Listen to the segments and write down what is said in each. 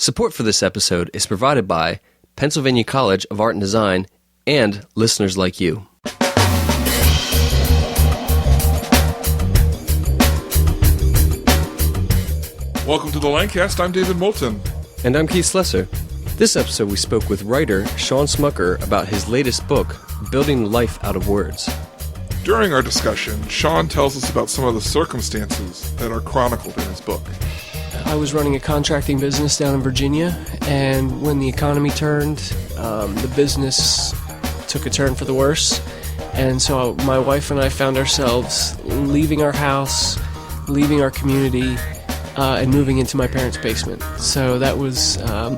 Support for this episode is provided by Pennsylvania College of Art and Design and listeners like you. Welcome to the Lancast. I'm David Moulton. And I'm Keith Slesser. This episode we spoke with writer Shawn Smucker about his latest book, Building Life Out of Words. During our discussion, Shawn tells us about some of the circumstances that are chronicled in his book. I was running a contracting business down in Virginia, and when the economy turned, the business took a turn for the worse. And so my wife and I found ourselves leaving our house, leaving our community, and moving into my parents' basement. So that was a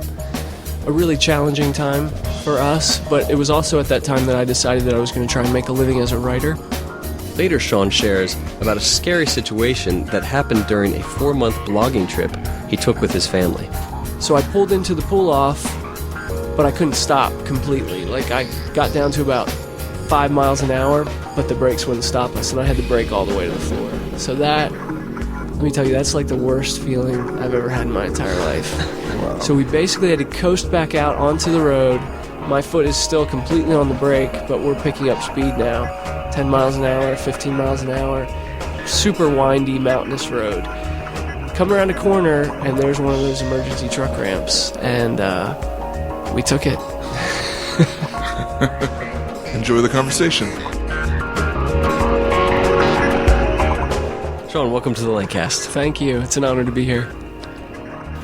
really challenging time for us, but it was also at that time that I decided that I was going to try and make a living as a writer. Later, Shawn shares about a scary situation that happened during a 4-month blogging trip he took with his family. So I pulled into the pull-off, but I couldn't stop completely. Like, I got down to about 5 miles an hour, but the brakes wouldn't stop us, and I had to brake all the way to the floor. So that, let me tell you, that's like the worst feeling I've ever had in my entire life. Wow. So we basically had to coast back out onto the road. My foot is still completely on the brake, but we're picking up speed now. 10 miles an hour, 15 miles an hour. Super windy, mountainous road. Come around a corner, and there's one of those emergency truck ramps, and we took it. Enjoy the conversation. Shawn, welcome to the Lancast. Thank you. It's an honor to be here.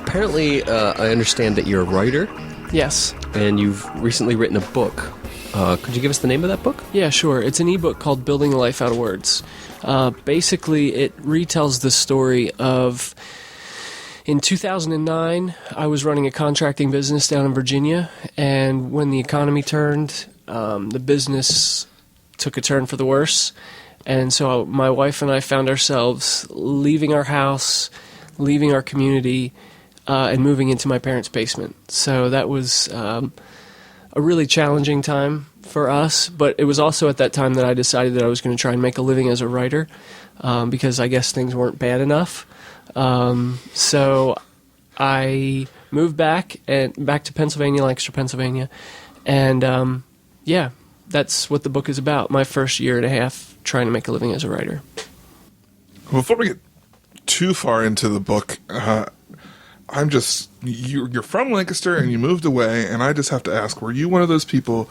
Apparently, I understand that you're a writer, Yes. and you've recently written a book. Could you give us the name of that book? Yeah, sure. It's an ebook called Building Life Out of Words. Basically, it retells the story of, in 2009, I was running a contracting business down in Virginia, and when the economy turned, the business took a turn for the worse. And so my wife and I found ourselves leaving our house, leaving our community, and moving into my parents' basement. So that was a really challenging time for us, but it was also at that time that I decided that I was going to try and make a living as a writer, because I guess things weren't bad enough. So I moved back to Pennsylvania, Lancaster, Pennsylvania, and that's what the book is about. My first year and a half trying to make a living as a writer. Before we get too far into the book, you're from Lancaster and you moved away, and I just have to ask, were you one of those people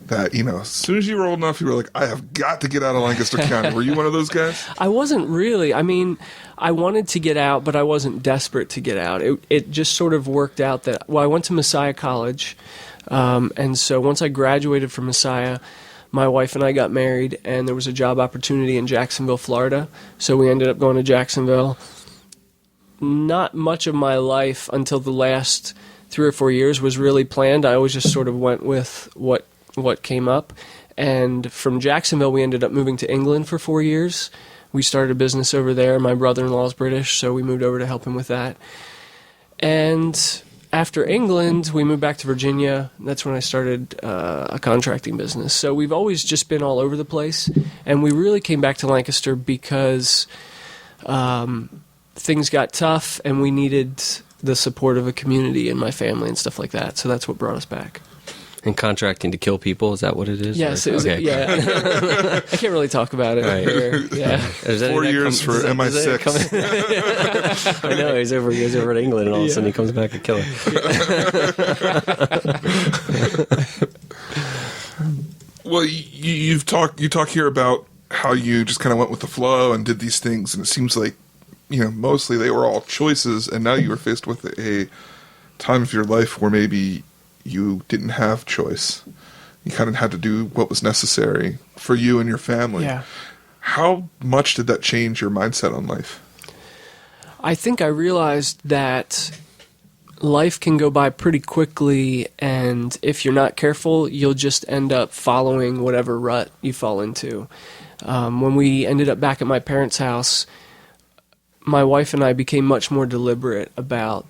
that, as soon as you were old enough, you were like, I have got to get out of Lancaster County? Were you one of those guys? I wasn't really. I mean, I wanted to get out, but I wasn't desperate to get out. It just sort of worked out that, I went to Messiah College, and so once I graduated from Messiah, my wife and I got married, and there was a job opportunity in Jacksonville, Florida, so we ended up going to Jacksonville. Not much of my life until the last 3 or 4 years was really planned. I always just sort of went with what came up. And from Jacksonville, we ended up moving to England for 4 years. We started a business over there. My brother-in-law is British, so we moved over to help him with that. And after England, we moved back to Virginia. That's when I started a contracting business. So we've always just been all over the place. And we really came back to Lancaster because things got tough, and we needed the support of a community and my family and stuff like that. So that's what brought us back. And contracting to kill people, is that what it is? Yes, or? it was. Okay. Yeah, I can't really talk about it. Right. Here. Yeah, 4 years for MI6. I know, he's over in England, and all of a sudden he comes back a killer. Well, you talk here about how you just kind of went with the flow and did these things, and it seems like, mostly they were all choices, and now you were faced with a time of your life where maybe you didn't have choice. You kind of had to do what was necessary for you and your family. Yeah. How much did that change your mindset on life? I think I realized that life can go by pretty quickly, and if you're not careful, you'll just end up following whatever rut you fall into. When we ended up back at my parents' house, my wife and I became much more deliberate about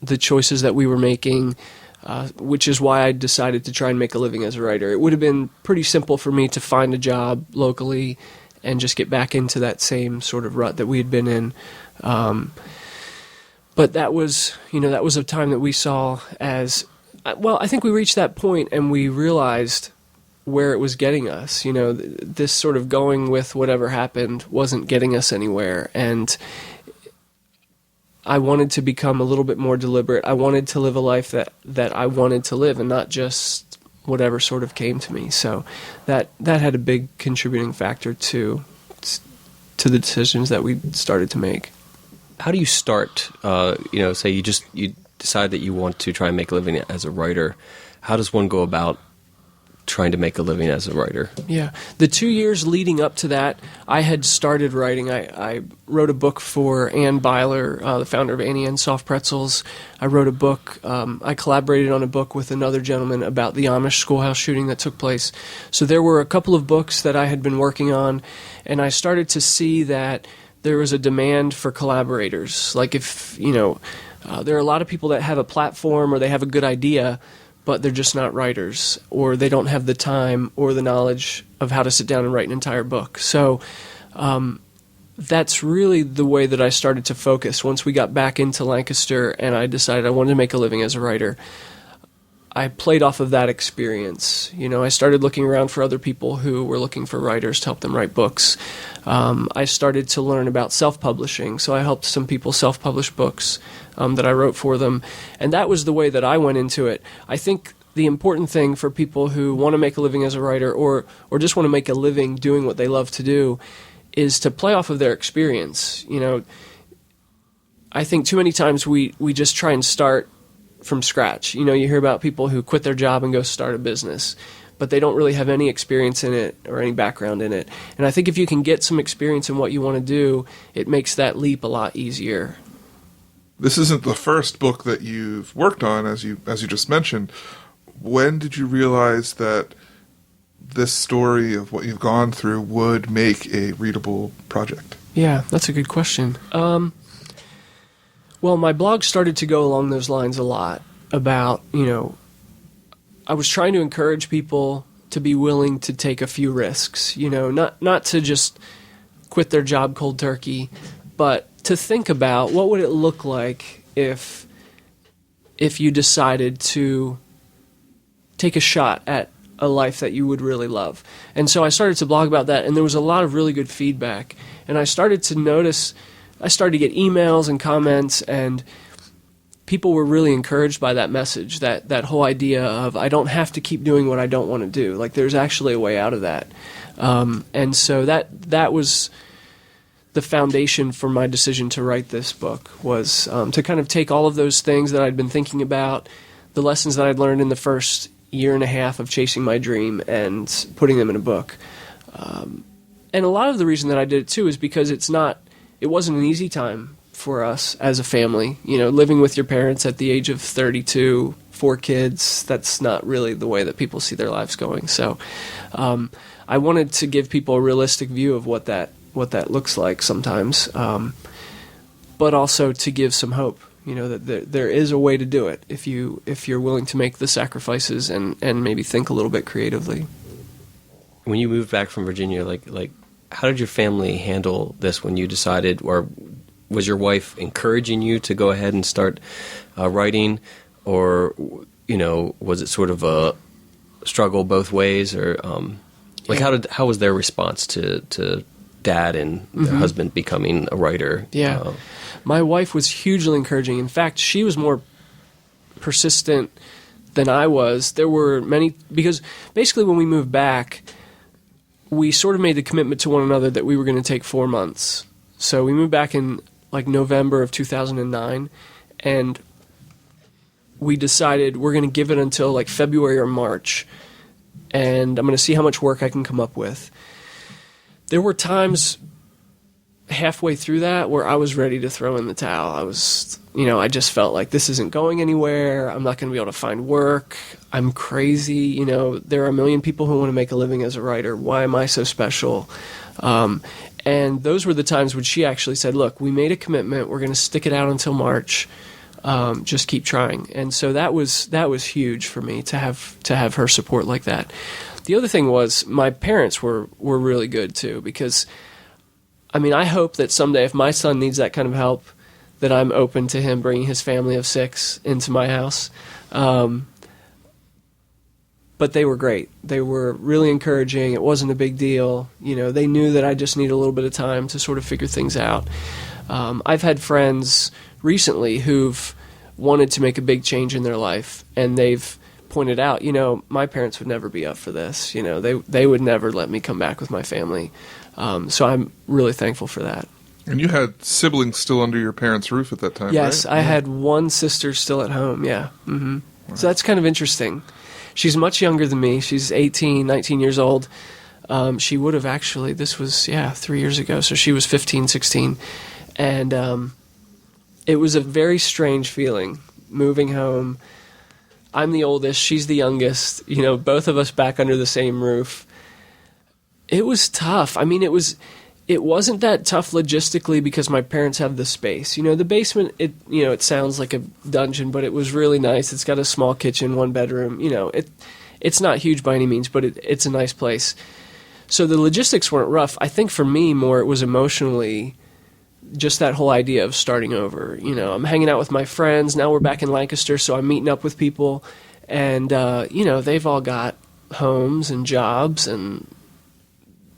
the choices that we were making, which is why I decided to try and make a living as a writer. It would have been pretty simple for me to find a job locally and just get back into that same sort of rut that we had been in. But that was a time that we saw as, well, I think we reached that point and we realized where it was getting us. This sort of going with whatever happened wasn't getting us anywhere. And I wanted to become a little bit more deliberate. I wanted to live a life that I wanted to live and not just whatever sort of came to me. So that had a big contributing factor to the decisions that we started to make. How do you start? Say you decide that you want to try and make a living as a writer. How does one go about trying to make a living as a writer? Yeah. The 2 years leading up to that, I had started writing. I wrote a book for Ann Byler, the founder of Annie Ann's Soft Pretzels. I wrote a book. I collaborated on a book with another gentleman about the Amish schoolhouse shooting that took place. So there were a couple of books that I had been working on, and I started to see that there was a demand for collaborators. Like if, there are a lot of people that have a platform or they have a good idea, but they're just not writers, or they don't have the time or the knowledge of how to sit down and write an entire book. So that's really the way that I started to focus. Once we got back into Lancaster and I decided I wanted to make a living as a writer, I played off of that experience. I started looking around for other people who were looking for writers to help them write books. I started to learn about self-publishing, so I helped some people self-publish books that I wrote for them, and that was the way that I went into it. I think the important thing for people who want to make a living as a writer or just want to make a living doing what they love to do is to play off of their experience. I think too many times we just try and start from scratch. You hear about people who quit their job and go start a business, but they don't really have any experience in it or any background in it. And I think if you can get some experience in what you want to do, it makes that leap a lot easier. This isn't the first book that you've worked on, as you just mentioned. When did you realize that this story of what you've gone through would make a readable project? Yeah, that's a good question. Well, my blog started to go along those lines a lot about, I was trying to encourage people to be willing to take a few risks, not to just quit their job cold turkey, but to think about what would it look like if you decided to take a shot at a life that you would really love. And so I started to blog about that, and there was a lot of really good feedback. And I started to get emails and comments, and people were really encouraged by that message, that whole idea of I don't have to keep doing what I don't want to do. Like there's actually a way out of that. And so that was the foundation for my decision to write this book, was to kind of take all of those things that I'd been thinking about, the lessons that I'd learned in the first year and a half of chasing my dream, and putting them in a book. And a lot of the reason that I did it too is because it wasn't an easy time for us as a family. Living with your parents at the age of 32, 4 kids, that's not really the way that people see their lives going. So I wanted to give people a realistic view of what that looks like sometimes, but also to give some hope, that there is a way to do it if you're willing to make the sacrifices and maybe think a little bit creatively. When you moved back from Virginia, like how did your family handle this when you decided, or was your wife encouraging you to go ahead and start writing, or was it sort of a struggle both ways, or how was their response to Dad and their husband becoming a writer? Yeah, my wife was hugely encouraging. In fact, she was more persistent than I was. There were many, because basically when we moved back, we sort of made the commitment to one another that we were going to take 4 months. So we moved back in November of 2009, and we decided we're going to give it until February or March, and I'm going to see how much work I can come up with. There were times halfway through that where I was ready to throw in the towel. I just felt like this isn't going anywhere. I'm not going to be able to find work. I'm crazy. There are a million people who want to make a living as a writer. Why am I so special? And those were the times when she actually said, look, we made a commitment. We're going to stick it out until March. Just keep trying. And so that was huge for me to have her support like that. The other thing was my parents were really good too, because I hope that someday if my son needs that kind of help, that I'm open to him bringing his family of 6 into my house. But they were great. They were really encouraging. It wasn't a big deal. They knew that I just need a little bit of time to sort of figure things out. I've had friends recently who've wanted to make a big change in their life, and they've pointed out, my parents would never be up for this. They would never let me come back with my family. So I'm really thankful for that. And you had siblings still under your parents' roof at that time, yes, right? I had one sister still at home, yeah. Mm-hmm. Wow. So that's kind of interesting. She's much younger than me. She's 18, 19 years old. She would have actually, this was, 3 years ago, so she was 15, 16. And it was a very strange feeling, moving home. I'm the oldest, she's the youngest, both of us back under the same roof. It was tough. I mean, it wasn't that tough logistically because my parents have the space. The basement, it sounds like a dungeon, but it was really nice. It's got a small kitchen, 1 bedroom. It's not huge by any means, but it's a nice place. So the logistics weren't rough. I think for me more it was emotionally just that whole idea of starting over. I'm hanging out with my friends. Now we're back in Lancaster, so I'm meeting up with people. And, they've all got homes and jobs and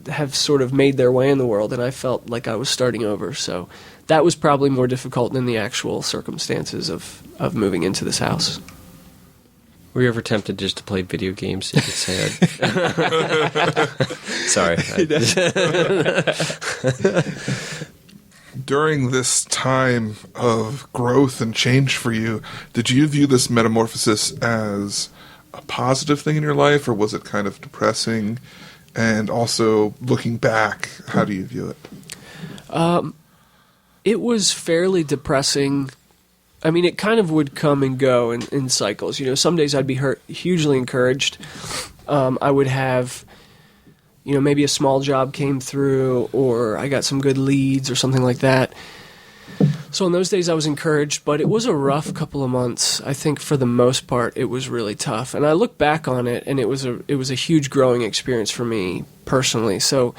have sort of made their way in the world, and I felt like I was starting over. So that was probably more difficult than the actual circumstances of moving into this house. Were you ever tempted just to play video games? You could say Sorry. During this time of growth and change for you, did you view this metamorphosis as a positive thing in your life, or was it kind of depressing? And also, looking back, how do you view it? It was fairly depressing. I mean, it kind of would come and go in cycles. Some days I'd be hugely encouraged. I would have, maybe a small job came through, or I got some good leads or something like that. So on those days I was encouraged, but it was a rough couple of months. I think for the most part it was really tough. And I look back on it, and it was a huge growing experience for me personally. So,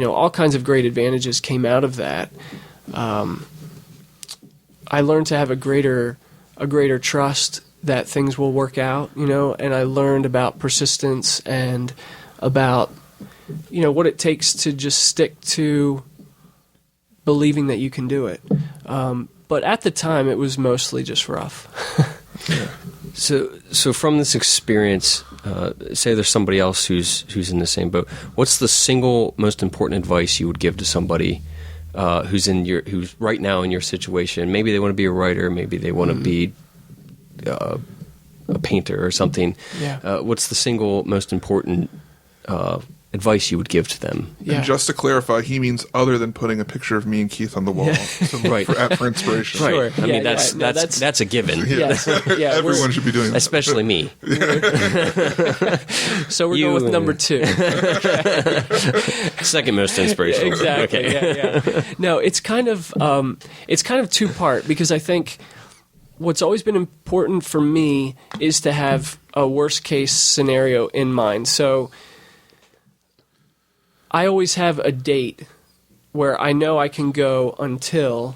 all kinds of great advantages came out of that. I learned to have a greater trust that things will work out, and I learned about persistence and about, what it takes to just stick to believing that you can do it. But at the time, it was mostly just rough. Yeah. So from this experience, say there's somebody else who's in the same boat. What's the single most important advice you would give to somebody who's right now in your situation? Maybe they want to be a writer, maybe they want to be a painter or something. Yeah. What's the single most important advice you would give to them? Yeah. And just to clarify, he means other than putting a picture of me and Keith on the wall Right. for inspiration. Right. Sure. I mean, Yeah, that's a given. Yes. Yeah, Everyone should be doing that. Especially me. So we're going with number 2. Second most inspirational. Exactly. Okay. Yeah. No, it's kind of 2-part, because I think what's always been important for me is to have a worst case scenario in mind. So I always have a date where I know I can go until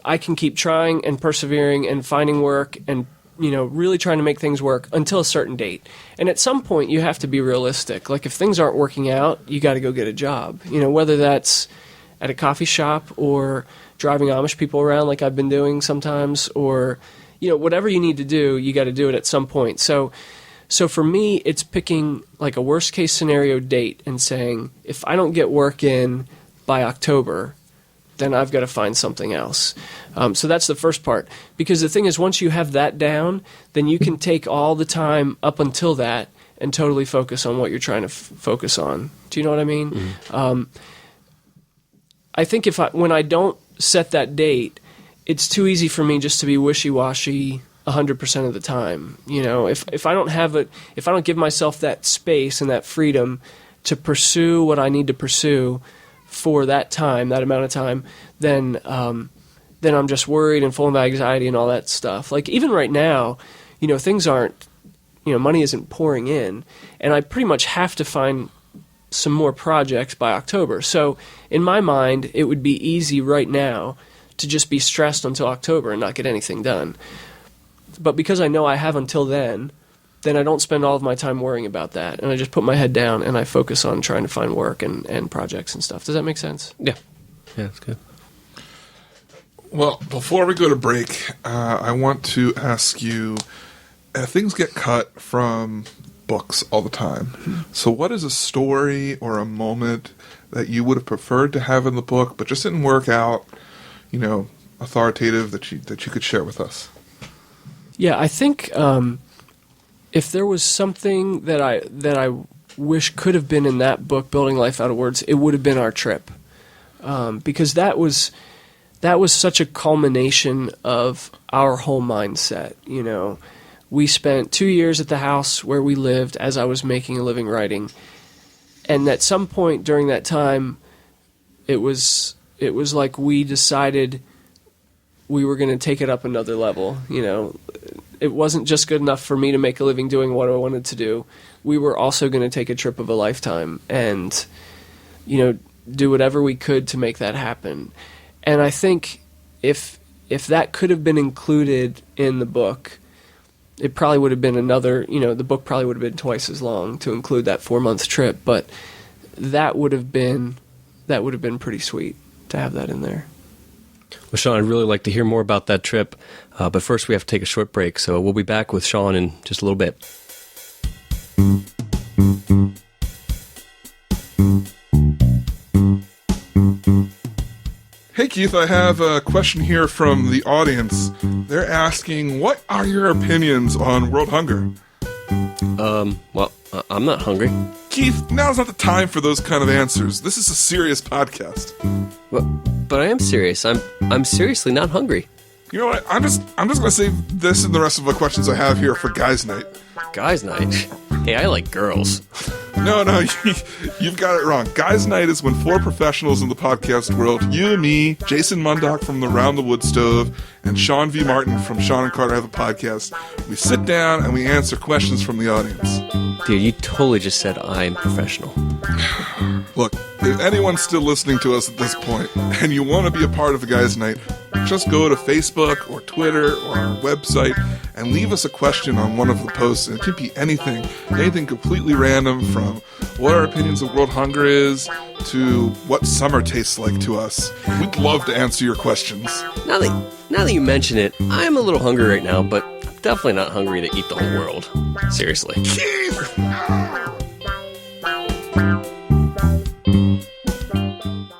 I can keep trying and persevering and finding work and, really trying to make things work until a certain date. And at some point you have to be realistic. Like if things aren't working out, you got to go get a job, whether that's at a coffee shop or driving Amish people around like I've been doing sometimes, or, whatever you need to do, you got to do it at some point. So for me, it's picking like a worst case scenario date and saying, if I don't get work in by October, then I've got to find something else. So that's the first part. Because the thing is, once you have that down, then you can take all the time up until that and totally focus on what you're trying to focus on. Do you know what I mean? Mm-hmm. I think when I don't set that date, it's too easy for me just to be wishy-washy 100% of the time. If I don't give myself that space and that freedom to pursue what I need to pursue for that time, that amount of time, then I'm just worried and full of anxiety and all that stuff. Like even right now, things aren't, money isn't pouring in, and I pretty much have to find some more projects by October. So in my mind, it would be easy right now to just be stressed until October and not get anything done. But because I know I have until then I don't spend all of my time worrying about that. And I just put my head down and I focus on trying to find work and projects and stuff. Does that make sense? Yeah. Yeah, that's good. Well, before we go to break, I want to ask you, things get cut from books all the time. Mm-hmm. So what is a story or a moment that you would have preferred to have in the book, but just didn't work out, authoritative that you could share with us? Yeah, I think if there was something that I wish could have been in that book, Building Life Out of Words, it would have been our trip, because that was such a culmination of our whole mindset. We spent 2 years at the house where we lived as I was making a living writing, and at some point during that time, it was like we decided we were going to take it up another level. It wasn't just good enough for me to make a living doing what I wanted to do. We were also going to take a trip of a lifetime and, do whatever we could to make that happen. And I think if that could have been included in the book, it probably would have been another, the book probably would have been twice as long to include that 4-month trip, but that would have been pretty sweet to have that in there. Well, Shawn, I'd really like to hear more about that trip, but first we have to take a short break, so we'll be back with Shawn in just a little bit. Hey Keith, I have a question here from the audience. They're asking, what are your opinions on world hunger? Well, I'm not hungry. Keith, now's not the time for those kind of answers. This is a serious podcast. But I am serious. I'm seriously not hungry. You know what? I'm just gonna save this and the rest of the questions I have here for Guys Night. Guys Night? Hey, I like girls. No, you've got it wrong. Guys Night is when 4 professionals in the podcast world, you, me, Jason Mundock from the Round the Wood Stove, and Sean V. Martin from Sean and Carter Have a Podcast, we sit down and we answer questions from the audience. Dude, you totally just said I'm professional. Look, if anyone's still listening to us at this point, and you want to be a part of the Guys Night, just go to Facebook or Twitter or our website and leave us a question on one of the posts. And it can be anything completely random, from what our opinions of world hunger is to what summer tastes like to us. We'd love to answer your questions. Now that you mention it, I'm a little hungry right now, but I'm definitely not hungry to eat the whole world. Seriously. Keith!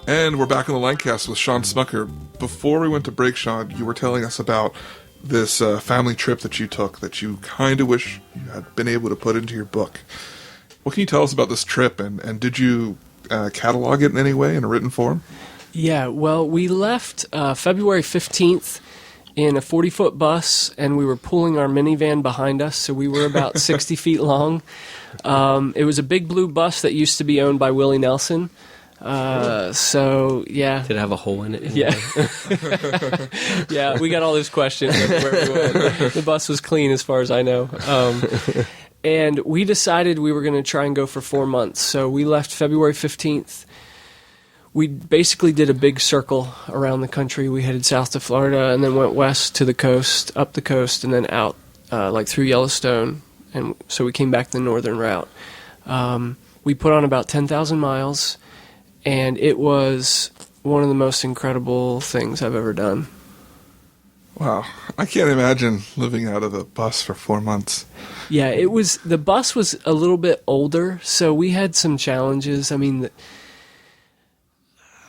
And we're back in the Lancast with Shawn Smucker. Before we went to break, Shawn, you were telling us about this family trip that you took that you kind of wish you had been able to put into your book. What can you tell us about this trip, and did you catalog it in any way in a written form? Yeah, well, we left February 15th in a 40-foot bus, and we were pulling our minivan behind us, so we were about 60 feet long. It was a big blue bus that used to be owned by Willie Nelson. So, yeah. Did it have a hole in it? Yeah. Yeah, we got all those questions where we went. The bus was clean as far as I know. And we decided we were going to try and go for 4 months. So we left February 15th. We basically did a big circle around the country. We headed south to Florida and then went west to the coast, up the coast, and then out through Yellowstone. And so we came back the northern route. We put on about 10,000 miles. And it was one of the most incredible things I've ever done. Wow. I can't imagine living out of the bus for 4 months. Yeah, the bus was a little bit older, so we had some challenges. I mean,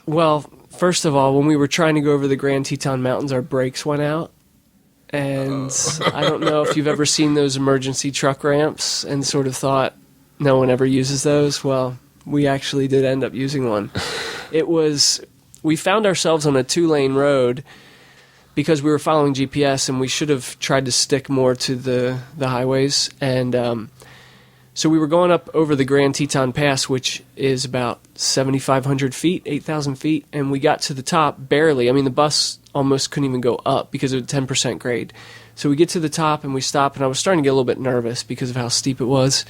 well, first of all, when we were trying to go over the Grand Teton Mountains, our brakes went out. And I don't know if you've ever seen those emergency truck ramps and sort of thought no one ever uses those. Well, we actually did end up using one. We found ourselves on a 2-lane road because we were following GPS, and we should have tried to stick more to the highways. And so we were going up over the Grand Teton Pass, which is about 7,500 feet, 8,000 feet, and we got to the top barely. I mean, the bus almost couldn't even go up because of 10% grade. So we get to the top, and we stop, and I was starting to get a little bit nervous because of how steep it was.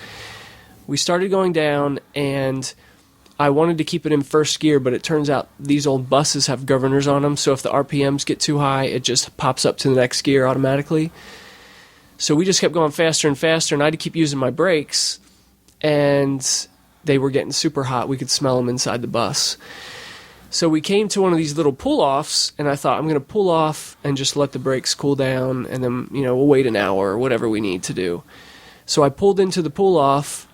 We started going down, and I wanted to keep it in first gear, but it turns out these old buses have governors on them, so if the RPMs get too high, it just pops up to the next gear automatically. So we just kept going faster and faster, and I had to keep using my brakes, and they were getting super hot. We could smell them inside the bus. So we came to one of these little pull-offs, and I thought, I'm going to pull off and just let the brakes cool down, and then, we'll wait an hour or whatever we need to do. So I pulled into the pull-off,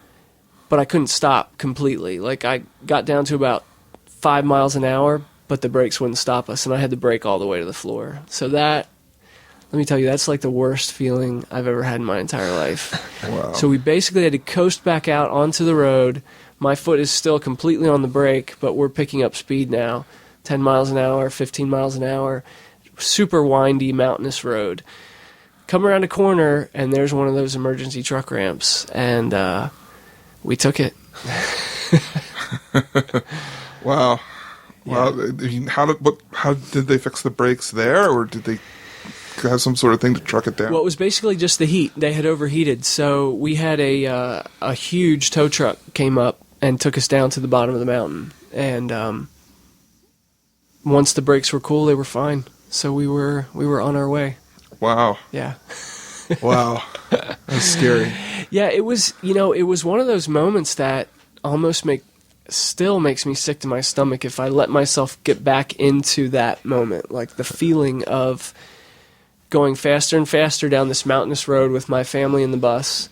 but I couldn't stop completely. Like, I got down to about 5 miles an hour, but the brakes wouldn't stop us, and I had to brake all the way to the floor. So that, let me tell you, that's like the worst feeling I've ever had in my entire life. Wow. So we basically had to coast back out onto the road. My foot is still completely on the brake, but we're picking up speed now. 10 miles an hour, 15 miles an hour. Super windy, mountainous road. Come around a corner, and there's one of those emergency truck ramps, and we took it. Wow. Yeah. Wow. I mean, how did they fix the brakes there, or did they have some sort of thing to truck it down? Well, it was basically just the heat. They had overheated, so we had a huge tow truck came up and took us down to the bottom of the mountain. And once the brakes were cool, they were fine. So we were on our way. Wow. Yeah. Wow. That's scary. Yeah, it was, it was one of those moments that almost still makes me sick to my stomach if I let myself get back into that moment. Like the feeling of going faster and faster down this mountainous road with my family in the bus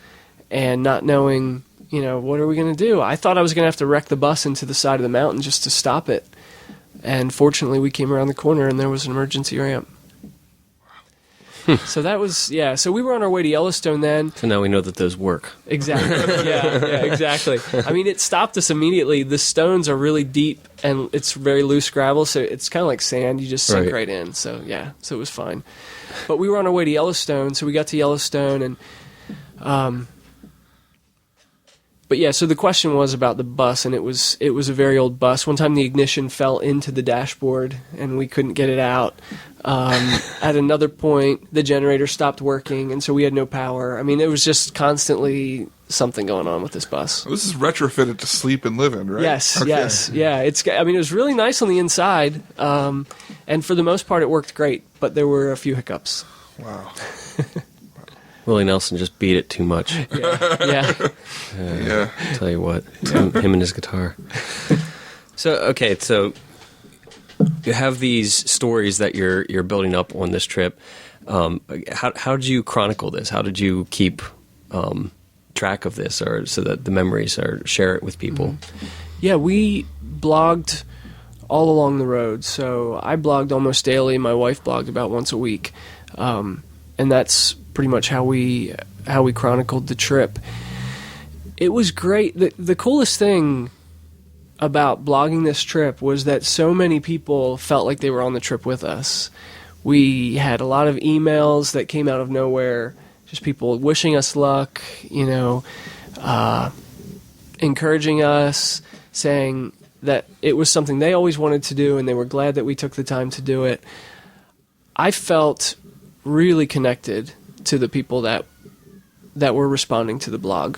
and not knowing, what are we going to do? I thought I was going to have to wreck the bus into the side of the mountain just to stop it. And fortunately, we came around the corner and there was an emergency ramp. So that was, so we were on our way to Yellowstone then. So now we know that those work. Exactly. Yeah, exactly. I mean, it stopped us immediately. The stones are really deep and it's very loose gravel, so it's kind of like sand. You just sink right in. So, so it was fine. But we were on our way to Yellowstone, so we got to Yellowstone and but so the question was about the bus, and it was a very old bus. One time the ignition fell into the dashboard, and we couldn't get it out. At another point, the generator stopped working, and so we had no power. I mean, it was just constantly something going on with this bus. This is retrofitted to sleep and live in, right? Yes, Okay. yes, yeah. It was really nice on the inside, and for the most part, it worked great. But there were a few hiccups. Wow. Willie Nelson just beat it too much. Yeah. Yeah. I'll tell you what, him and his guitar. So you have these stories that you're building up on this trip. How did you chronicle this? How did you keep track of this, or so that the memories share it with people? Mm-hmm. Yeah, we blogged all along the road. So I blogged almost daily. My wife blogged about once a week, and that's pretty much how we chronicled the trip. It was great. The coolest thing about blogging this trip was that so many people felt like they were on the trip with us. We had a lot of emails that came out of nowhere, just people wishing us luck, encouraging us, saying that it was something they always wanted to do and they were glad that we took the time to do it. I felt really connected to the people that were responding to the blog.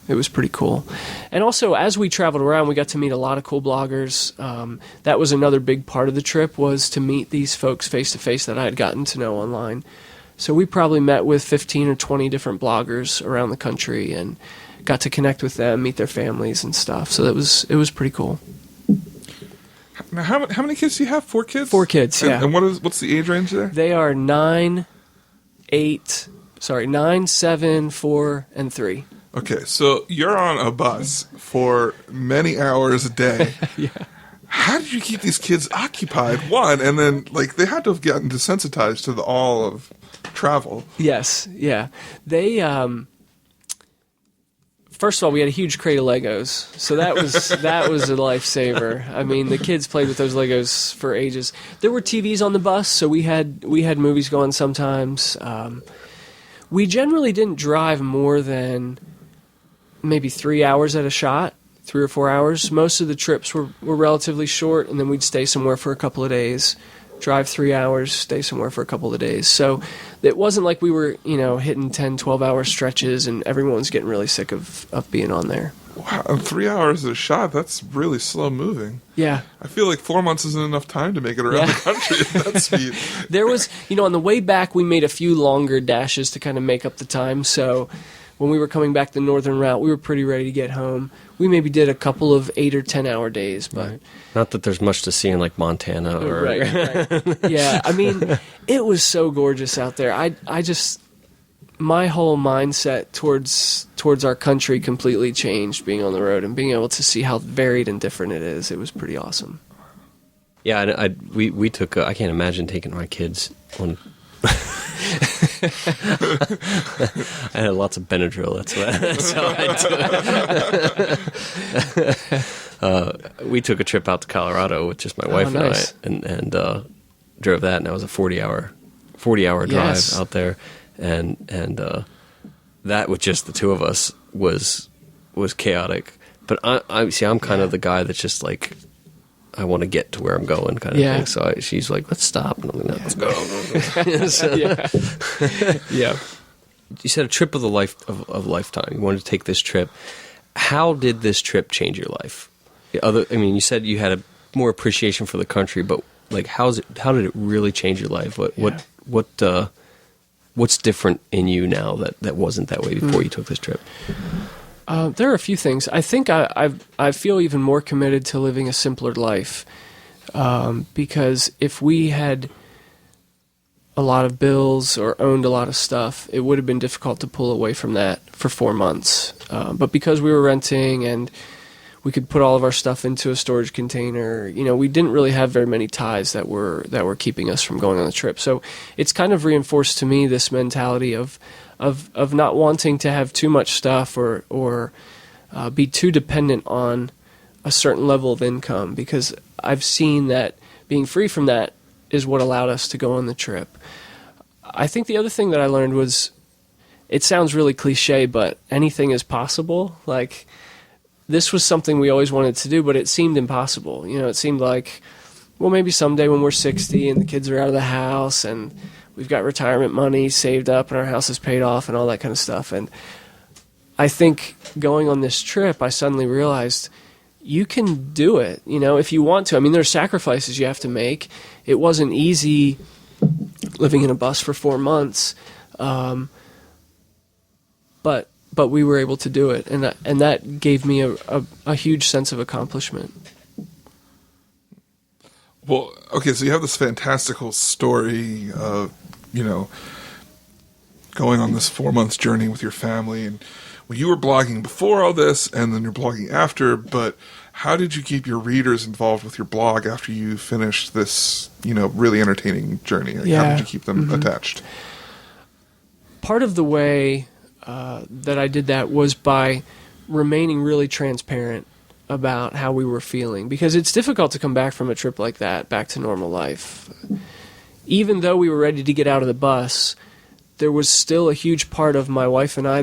It was pretty cool. And also, as we traveled around, we got to meet a lot of cool bloggers. That was another big part of the trip, was to meet these folks face-to-face that I had gotten to know online. So we probably met with 15 or 20 different bloggers around the country and got to connect with them, meet their families and stuff. So it was pretty cool. Now, how many kids do you have? 4 kids? 4 kids, yeah. And what's the age range there? They are 9, 7, 4, and 3. Okay, so you're on a bus for many hours a day. Yeah. How did you keep these kids occupied? One, and then they had to have gotten desensitized to the all of travel. Yes, yeah. They first of all, we had a huge crate of Legos, so that was a lifesaver. I mean, the kids played with those Legos for ages. There were TVs on the bus, so we had movies going sometimes. We generally didn't drive more than maybe 3 hours at a shot, 3 or 4 hours. Most of the trips were relatively short, and then we'd stay somewhere for a couple of days, drive 3 hours, stay somewhere for a couple of days. So it wasn't like we were, hitting 10, 12-hour stretches and everyone was getting really sick of being on there. Wow, 3 hours a shot, that's really slow moving. Yeah. I feel like 4 months isn't enough time to make it around the country at that speed. There was, on the way back, we made a few longer dashes to kind of make up the time. So when we were coming back the northern route, we were pretty ready to get home. We maybe did a couple of 8 or 10 hour days, but Right. Not that there's much to see in like Montana or right. Yeah, I mean, it was so gorgeous out there. I just, my whole mindset towards our country completely changed being on the road and being able to see how varied and different it is. It was pretty awesome. Yeah, and we took. I can't imagine taking my kids on. I had lots of Benadryl. That's how I do it. We took a trip out to Colorado with just my wife nice. and I, and drove that, and that was a 40-hour drive Yes. out there, and that with just the two of us was chaotic. But I'm kind of the guy that's just like, I want to get to where I'm going kind of thing. So she's like, let's stop. And I'm like, no, let's go. So, Yeah. You said a trip of the lifetime. You wanted to take this trip. How did this trip change your life? You said you had a more appreciation for the country, but like, how did it really change your life? What's different in you now that wasn't that way before you took this trip? There are a few things. I think I feel even more committed to living a simpler life, because if we had a lot of bills or owned a lot of stuff, it would have been difficult to pull away from that for 4 months. But because we were renting and we could put all of our stuff into a storage container, we didn't really have very many ties that were keeping us from going on the trip. So it's kind of reinforced to me this mentality of not wanting to have too much stuff or be too dependent on a certain level of income, because I've seen that being free from that is what allowed us to go on the trip. I think the other thing that I learned was, it sounds really cliche, but anything is possible. Like, this was something we always wanted to do, but it seemed impossible. It seemed like, well, maybe someday when we're 60 and the kids are out of the house and we've got retirement money saved up and our house is paid off and all that kind of stuff. And I think going on this trip, I suddenly realized you can do it, if you want to. I mean, there's sacrifices you have to make. It wasn't easy living in a bus for 4 months, but we were able to do it, and that gave me a huge sense of accomplishment. Well, okay, so you have this fantastical story of, going on this 4 months journey with your family, and you were blogging before all this, and then you're blogging after, but how did you keep your readers involved with your blog after you finished this, really entertaining journey? How did you keep them attached? Part of the way that I did that was by remaining really transparent about how we were feeling, because it's difficult to come back from a trip like that back to normal life. Even though we were ready to get out of the bus, there was still a huge part of my wife and I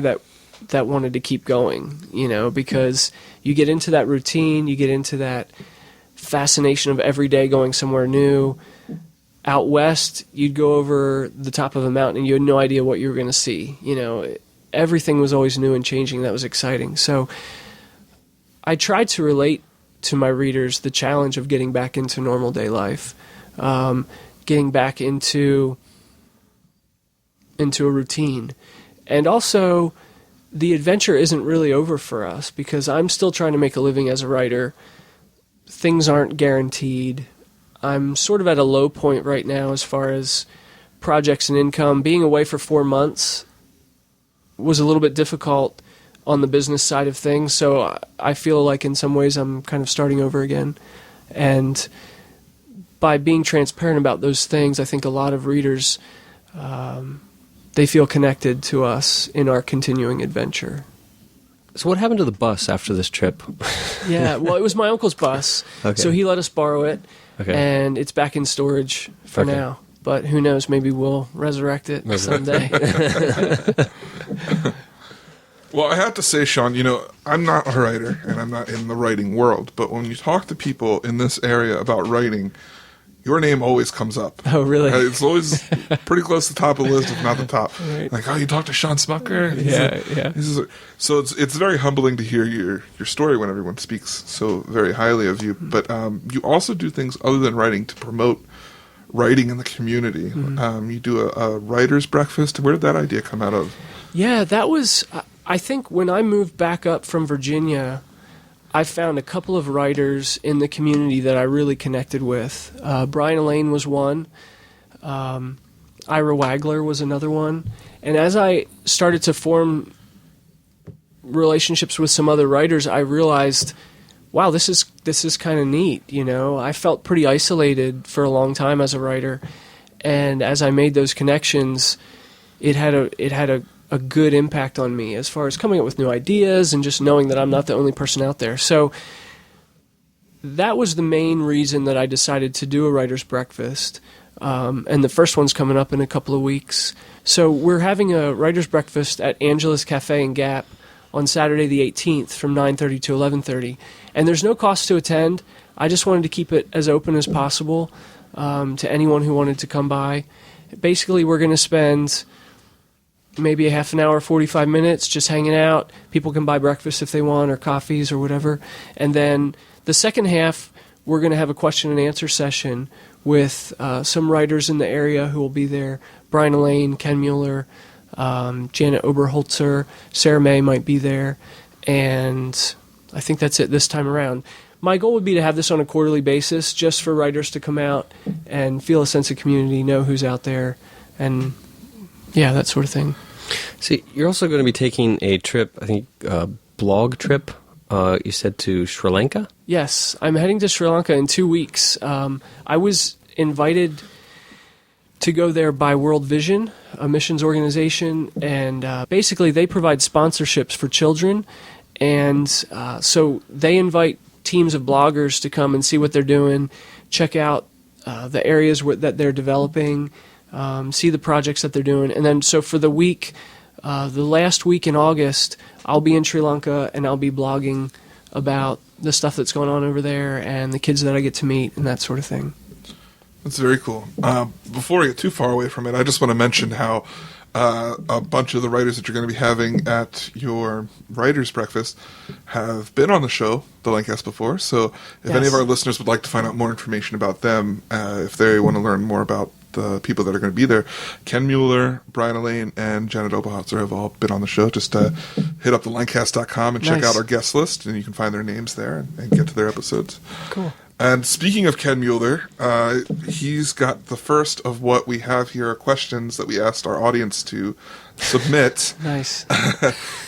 that wanted to keep going, because you get into that routine, you get into that fascination of every day going somewhere new. Out west, you'd go over the top of a mountain and you had no idea what you were going to see. Everything was always new and changing. That was exciting. So I tried to relate to my readers the challenge of getting back into normal day life, getting back into a routine. And also, the adventure isn't really over for us, because I'm still trying to make a living as a writer. Things aren't guaranteed. I'm sort of at a low point right now as far as projects and income. Being away for 4 months was a little bit difficult on the business side of things, so I feel like in some ways I'm kind of starting over again. And by being transparent about those things, I think a lot of readers, they feel connected to us in our continuing adventure. So what happened to the bus after this trip? Yeah, well, it was my uncle's bus, so he let us borrow it, and it's back in storage for now. But who knows, maybe we'll resurrect it someday. Well, I have to say, Shawn, I'm not a writer, and I'm not in the writing world, but when you talk to people in this area about writing, your name always comes up. Oh, really? It's always pretty close to the top of the list, if not the top. Right. Like, oh, you talked to Shawn Smucker? Yeah. So it's very humbling to hear your story when everyone speaks so very highly of you. But you also do things other than writing to promote writing in the community. You do a writer's breakfast. Where did that idea come out of? Yeah, that was, I think when I moved back up from Virginia, I found a couple of writers in the community that I really connected with. Brian Elaine was one. Ira Wagler was another one. And as I started to form relationships with some other writers, I realized, wow, this is kind of neat. I felt pretty isolated for a long time as a writer, and as I made those connections, it had a good impact on me as far as coming up with new ideas and just knowing that I'm not the only person out there. So that was the main reason that I decided to do a writer's breakfast. And the first one's coming up in a couple of weeks. So we're having a writer's breakfast at Angela's Cafe in Gap on Saturday the 18th from 9:30 to 11:30. And there's no cost to attend. I just wanted to keep it as open as possible to anyone who wanted to come by. Basically, we're going to spend maybe a half an hour, 45 minutes just hanging out. People can buy breakfast if they want, or coffees or whatever. And then the second half, we're going to have a question and answer session with some writers in the area who will be there. Brian Elaine, Ken Mueller, Janet Oberholzer, Sarah May might be there. And I think that's it this time around. My goal would be to have this on a quarterly basis, just for writers to come out and feel a sense of community, know who's out there, and yeah, that sort of thing. See, you're also going to be taking a trip, I think, blog trip, you said, to Sri Lanka? Yes, I'm heading to Sri Lanka in 2 weeks. I was invited to go there by World Vision, a missions organization, and basically they provide sponsorships for children, and so they invite teams of bloggers to come and see what they're doing, check out the areas that they're developing, see the projects that they're doing. And then so for the week, the last week in August, I'll be in Sri Lanka and I'll be blogging about the stuff that's going on over there and the kids that I get to meet and that sort of thing. That's very cool. Before we get too far away from it, I just want to mention how a bunch of the writers that you're going to be having at your writer's breakfast have been on the show, the Lancast, before. So if any of our listeners would like to find out more information about them, if they want to learn more about the people that are going to be there, Ken Mueller, Brian Elaine, and Janet Oberholzer have all been on the show. Just hit up the Lancast.com and check out our guest list, and you can find their names there and get to their episodes. Cool. And speaking of Ken Mueller, he's got the first of what we have here are questions that we asked our audience to submit. Nice.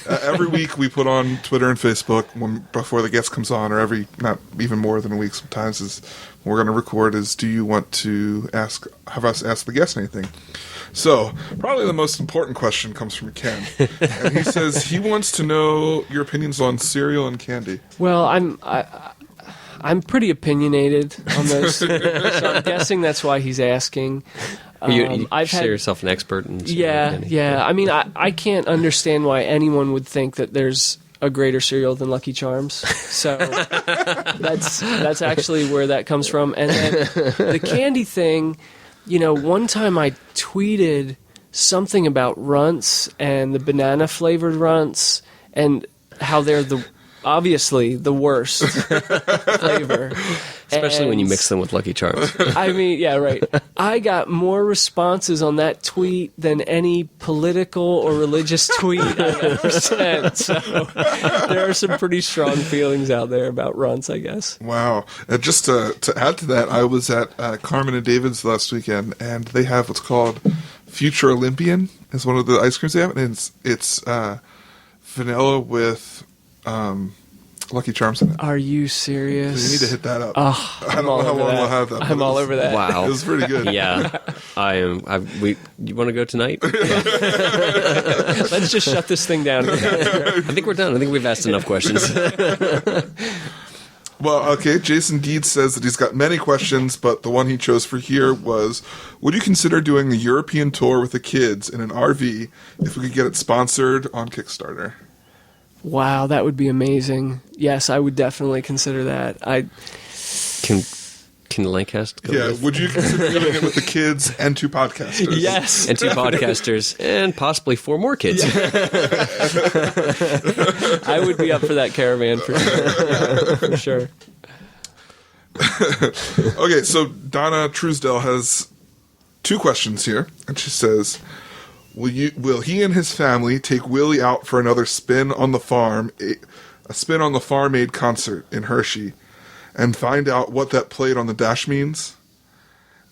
Every week we put on Twitter and Facebook before the guest comes on, or not even more than a week sometimes, is when we're going to record, is do you want to have us ask the guest anything? So probably the most important question comes from Ken. And he says he wants to know your opinions on cereal and candy. Well, I'm pretty opinionated on this, so I'm guessing that's why he's asking. You consider yourself an expert in cereal and candy. Yeah. I mean, I can't understand why anyone would think that there's a greater cereal than Lucky Charms. So that's actually where that comes from. And then the candy thing, one time I tweeted something about Runts and the banana flavored Runts and how they're obviously the worst flavor. Especially when you mix them with Lucky Charms. I mean, yeah, right. I got more responses on that tweet than any political or religious tweet I've ever sent. So there are some pretty strong feelings out there about Runts, I guess. Wow. Just to add to that, I was at Carmen and David's last weekend, and they have what's called Future Olympian is one of the ice creams they have, and it's vanilla with Lucky Charms in it. Are you serious? So you need to hit that up. Oh, I don't know how long we'll have that. I'm all over that. Wow. It was pretty good. Yeah. I am. You want to go tonight? Let's just shut this thing down. I think we're done. I think we've asked enough questions. Well, okay, Jason Deeds says that he's got many questions, but the one he chose for here was, would you consider doing a European tour with the kids in an RV if we could get it sponsored on Kickstarter? Wow, that would be amazing. Yes, I would definitely consider that. Can the Lancast go Yeah, with? would you consider doing it with the kids and 2 podcasters? Yes. And 2 podcasters, and possibly 4 more kids. I would be up for that caravan for sure. For sure. Okay, so Donna Truesdale has 2 questions here, and she says, Will he and his family take Willie out for another spin on the farm, a spin on the Farm Aid concert in Hershey, and find out what that plate on the dash means?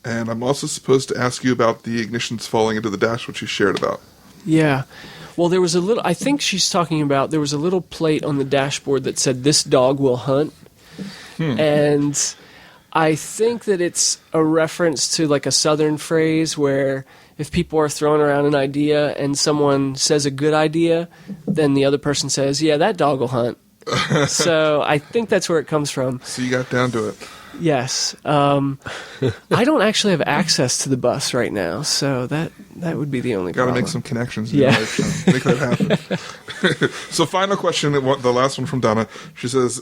And I'm also supposed to ask you about the ignitions falling into the dash, which you shared about. Yeah. Well, there was a little, I think she's talking about, there was a little plate on the dashboard that said, "This dog will hunt." And I think that it's a reference to like a Southern phrase where if people are throwing around an idea and someone says a good idea, then the other person says, "Yeah, that dog will hunt." So I think that's where it comes from. So you got down to it. Yes. I don't actually have access to the bus right now, so that would be the only Got to problem. make some connections in Yeah. your life, Sean. Make that happen. So final question, the last one from Donna. She says,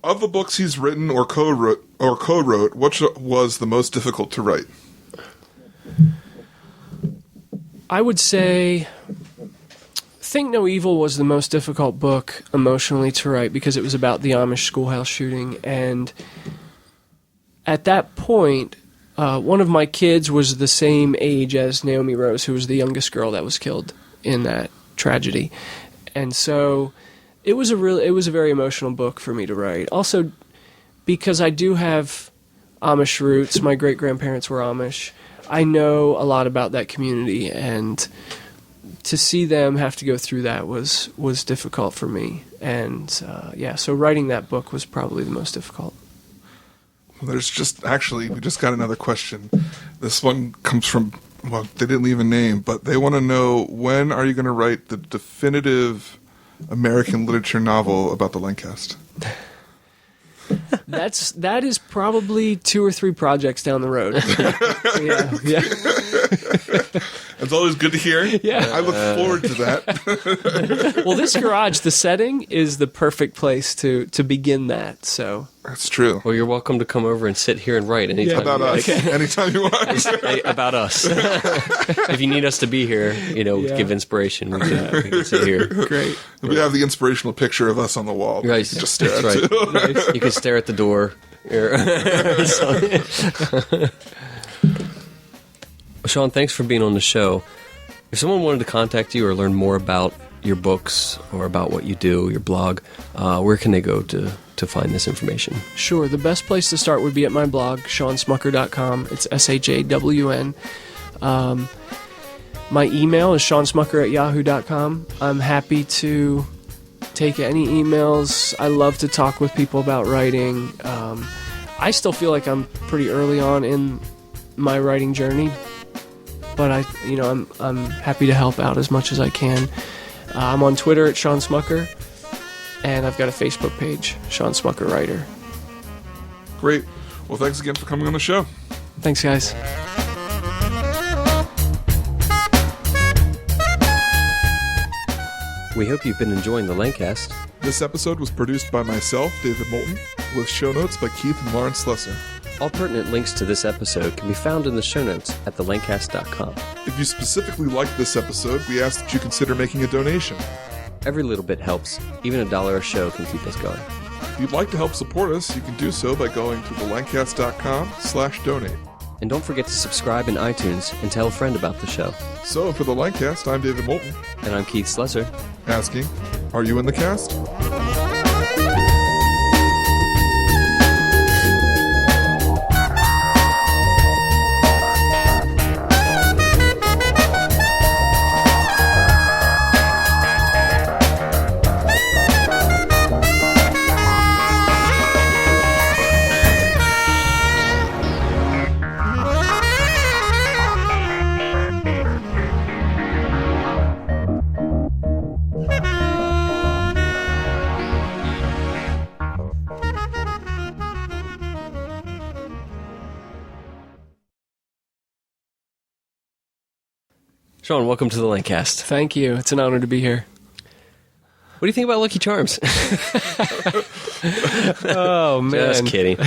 of the books he's written or co-wrote, which was the most difficult to write? I would say Think No Evil was the most difficult book emotionally to write because it was about the Amish schoolhouse shooting. And at that point, one of my kids was the same age as Naomi Rose, who was the youngest girl that was killed in that tragedy. And so it was a very emotional book for me to write. Also, because I do have Amish roots, my great-grandparents were Amish, I know a lot about that community, and to see them have to go through that was difficult for me. And so writing that book was probably the most difficult. Well, we just got another question. This one comes from, well, they didn't leave a name, but they want to know, when are you going to write the definitive American literature novel about the Lancast? That is probably 2 or 3 projects down the road. Yeah. It's always good to hear. Yeah. I look forward to that. Well, this garage, the setting is the perfect place to begin that. So That's true. Well, you're welcome to come over and sit here and write anytime. About you us. like. Anytime you want. Hey, about us. If you need us to be here, Yeah. give inspiration. We can sit here. great. We have the inspirational picture of us on the wall. Right. Just stare That's at right. it. You can stare at the door. Shawn, thanks for being on the show. If someone wanted to contact you or learn more about your books or about what you do, your blog, where can they go to find this information? Sure. The best place to start would be at my blog, shawnsmucker.com. It's SHAWN. My email is shawnsmucker@yahoo.com. I'm happy to take any emails. I love to talk with people about writing. I still feel like I'm pretty early on in my writing journey, but I'm happy to help out as much as I can. I'm on Twitter at Shawn Smucker, and I've got a Facebook page, Shawn Smucker Writer. Great. Well, thanks again for coming on the show. Thanks, guys. We hope you've been enjoying the Lancast. This episode was produced by myself, David Moulton, with show notes by Keith and Lawrence Lesser. All pertinent links to this episode can be found in the show notes at thelancast.com. If you specifically liked this episode, we ask that you consider making a donation. Every little bit helps. Even $1 a show can keep us going. If you'd like to help support us, you can do so by going to thelancast.com/donate. And don't forget to subscribe in iTunes and tell a friend about the show. So, for the Lancast, I'm David Moulton, And I'm Keith Slesser. asking, are you in the cast? Shawn, welcome to the Lancast. Thank you. It's an honor to be here. do you think about Lucky Charms? Oh man, Just kidding.